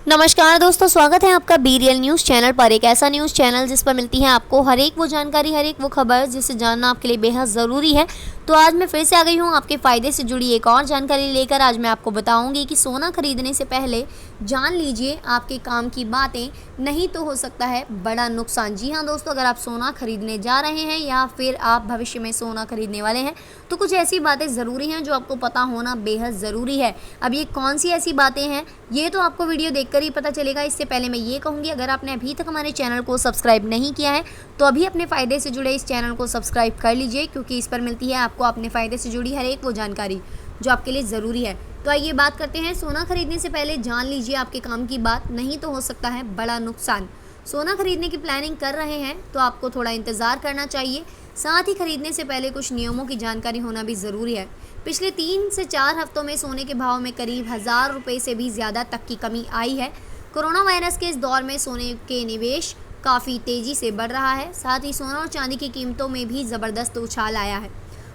नमस्कार दोस्तों, स्वागत है आपका बी रियल न्यूज़ चैनल पर। एक ऐसा न्यूज़ चैनल जिस पर मिलती है आपको हर एक वो जानकारी, हर एक वो खबर जिसे जानना आपके लिए बेहद ज़रूरी है। तो आज मैं फिर से आ गई हूँ आपके फ़ायदे से जुड़ी एक और जानकारी लेकर। आज मैं आपको बताऊंगी कि सोना खरीदने से पहले जान लीजिए आपके काम की बातें, नहीं तो हो सकता है बड़ा नुकसान। जी हाँ दोस्तों, अगर आप सोना खरीदने जा रहे हैं या फिर आप भविष्य में सोना खरीदने वाले हैं तो कुछ ऐसी बातें ज़रूरी हैं जो आपको पता होना बेहद ज़रूरी है। अब ये कौन सी ऐसी बातें हैं ये तो आपको वीडियो देखकर ही पता चलेगा। इससे पहले मैं ये कहूँगी, अगर आपने अभी तक हमारे चैनल को सब्सक्राइब नहीं किया है तो अभी अपने फ़ायदे से जुड़े इस चैनल को सब्सक्राइब कर लीजिए, क्योंकि इस पर मिलती है आपको अपने फ़ायदे से जुड़ी हर एक वो जानकारी जो आपके लिए ज़रूरी है। तो आइए बात करते हैं, सोना खरीदने से पहले जान लीजिए आपके काम की बात, नहीं तो हो सकता है बड़ा नुकसान। सोना खरीदने की प्लानिंग कर रहे हैं तो आपको थोड़ा इंतज़ार करना चाहिए। साथ ही खरीदने से पहले कुछ नियमों की जानकारी होना भी ज़रूरी है। पिछले 3 से 4 हफ्तों में सोने के भाव में करीब 1000 रुपये से भी ज़्यादा तक की कमी आई है। कोरोना वायरस के इस दौर में सोने के निवेश काफ़ी तेज़ी से बढ़ रहा है। साथ ही सोना और चांदी की कीमतों में भी ज़बरदस्त उछाल आया है।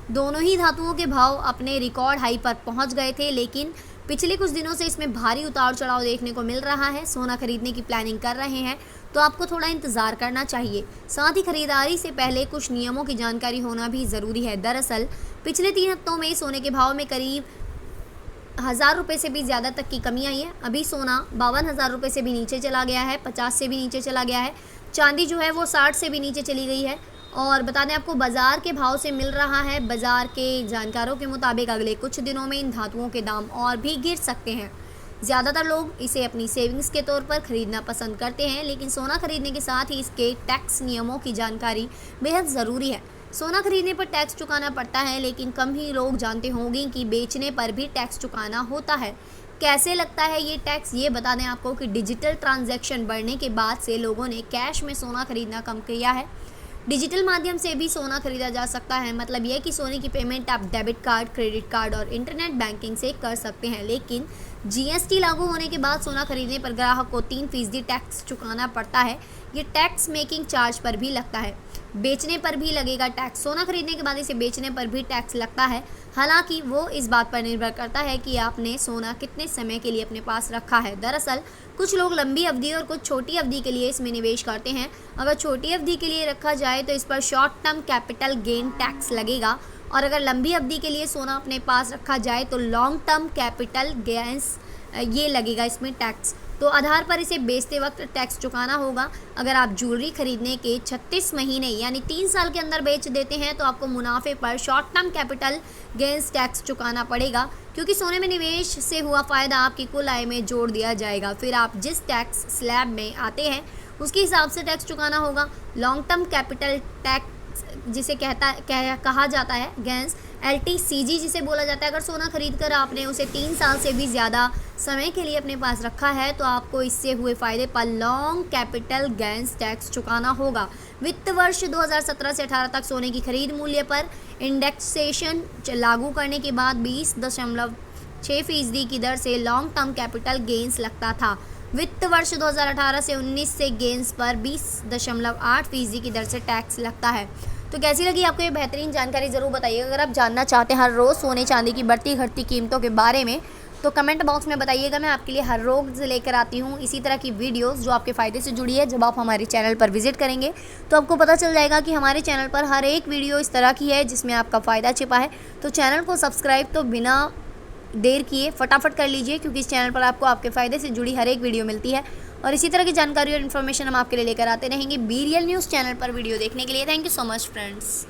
दोनों ही धातुओं के भाव अपने रिकॉर्ड हाई पर पहुंच गए थे, लेकिन पिछले कुछ दिनों से इसमें भारी उतार चढ़ाव देखने को मिल रहा है। सोना खरीदने की प्लानिंग कर रहे हैं तो आपको थोड़ा इंतज़ार करना चाहिए। साथ ही खरीदारी से पहले कुछ नियमों की जानकारी होना भी ज़रूरी है। दरअसल पिछले 3 हफ्तों में सोने के भाव में करीब 1000 रुपये से भी ज़्यादा तक की कमी आई है। अभी सोना 52,000 रुपये से भी नीचे चला गया है, 50 से भी नीचे चला गया है। चांदी जो है वो 60 से भी नीचे चली गई है। और बता दें आपको, बाज़ार के भाव से मिल रहा है, बाज़ार के जानकारों के मुताबिक अगले कुछ दिनों में इन धातुओं के दाम और भी गिर सकते हैं। ज़्यादातर लोग इसे अपनी सेविंग्स के तौर पर खरीदना पसंद करते हैं, लेकिन सोना खरीदने के साथ ही इसके टैक्स नियमों की जानकारी बेहद ज़रूरी है। सोना खरीदने पर टैक्स चुकाना पड़ता है, लेकिन कम ही लोग जानते होंगे कि बेचने पर भी टैक्स चुकाना होता है। कैसे लगता है ये टैक्स, ये बता दें आपको कि डिजिटल ट्रांजैक्शन बढ़ने के बाद से लोगों ने कैश में सोना खरीदना कम किया है। डिजिटल माध्यम से भी सोना खरीदा जा सकता है। मतलब यह कि सोने की पेमेंट आप डेबिट कार्ड, क्रेडिट कार्ड और इंटरनेट बैंकिंग से कर सकते हैं। लेकिन जीएसटी लागू होने के बाद सोना खरीदने पर ग्राहक को 3% टैक्स चुकाना पड़ता है। ये टैक्स मेकिंग चार्ज पर भी लगता है। बेचने पर भी लगेगा टैक्स। सोना खरीदने के बाद इसे बेचने पर भी टैक्स लगता है। हालांकि वो इस बात पर निर्भर करता है कि आपने सोना कितने समय के लिए अपने पास रखा है। दरअसल कुछ लोग लंबी अवधि और कुछ छोटी अवधि के लिए इसमें निवेश करते हैं। अगर छोटी अवधि के लिए रखा जाए तो इस पर short term capital gain tax लगेगा, और अगर लंबी अवधि के लिए सोना अपने पास रखा जाए तो लॉन्ग टर्म कैपिटल गेन्स ये लगेगा इसमें टैक्स। तो आधार पर इसे बेचते वक्त टैक्स चुकाना होगा। अगर आप ज्वेलरी खरीदने के 36 महीने यानी 3 साल के अंदर बेच देते हैं तो आपको मुनाफे पर short term capital gains tax चुकाना पड़ेगा, क्योंकि सोने में निवेश से हुआ फ़ायदा आपकी कुल आय में जोड़ दिया जाएगा। फिर आप जिस टैक्स स्लैब में आते हैं उसके हिसाब से टैक्स चुकाना होगा। लॉन्ग टर्म कैपिटल टैक्स जिसे कहा जाता है गेन्स, LTCG जिसे बोला जाता है। अगर सोना खरीद कर आपने उसे 3 साल से भी ज़्यादा समय के लिए अपने पास रखा है तो आपको इससे हुए फ़ायदे पर लॉन्ग कैपिटल गेन्स टैक्स चुकाना होगा। वित्त वर्ष 2017 से 18 तक सोने की खरीद मूल्य पर इंडेक्सेशन लागू करने के बाद 20.6% की दर से लॉन्ग टर्म कैपिटल गेन्स लगता था। वित्त वर्ष 2018 से 19 से गेन्स पर 20.8% की दर से टैक्स लगता है। तो कैसी लगी आपको ये बेहतरीन जानकारी, ज़रूर बताइएगा। अगर आप जानना चाहते हैं हर रोज़ सोने चांदी की बढ़ती घटती कीमतों के बारे में तो कमेंट बॉक्स में बताइएगा। मैं आपके लिए हर रोज़ लेकर आती हूँ इसी तरह की वीडियोस जो आपके फ़ायदे से जुड़ी है। जब आप हमारे चैनल पर विजिट करेंगे तो आपको पता चल जाएगा कि हमारे चैनल पर हर एक वीडियो इस तरह की है जिसमें आपका फ़ायदा छिपा है। तो चैनल को सब्सक्राइब तो बिना देर किए फटाफट कर लीजिए, क्योंकि इस चैनल पर आपको आपके फ़ायदे से जुड़ी हर एक वीडियो मिलती है और इसी तरह की जानकारी और इन्फॉर्मेशन हम आपके लिए लेकर आते रहेंगे बी रियल न्यूज़ चैनल पर। वीडियो देखने के लिए thank you so much friends.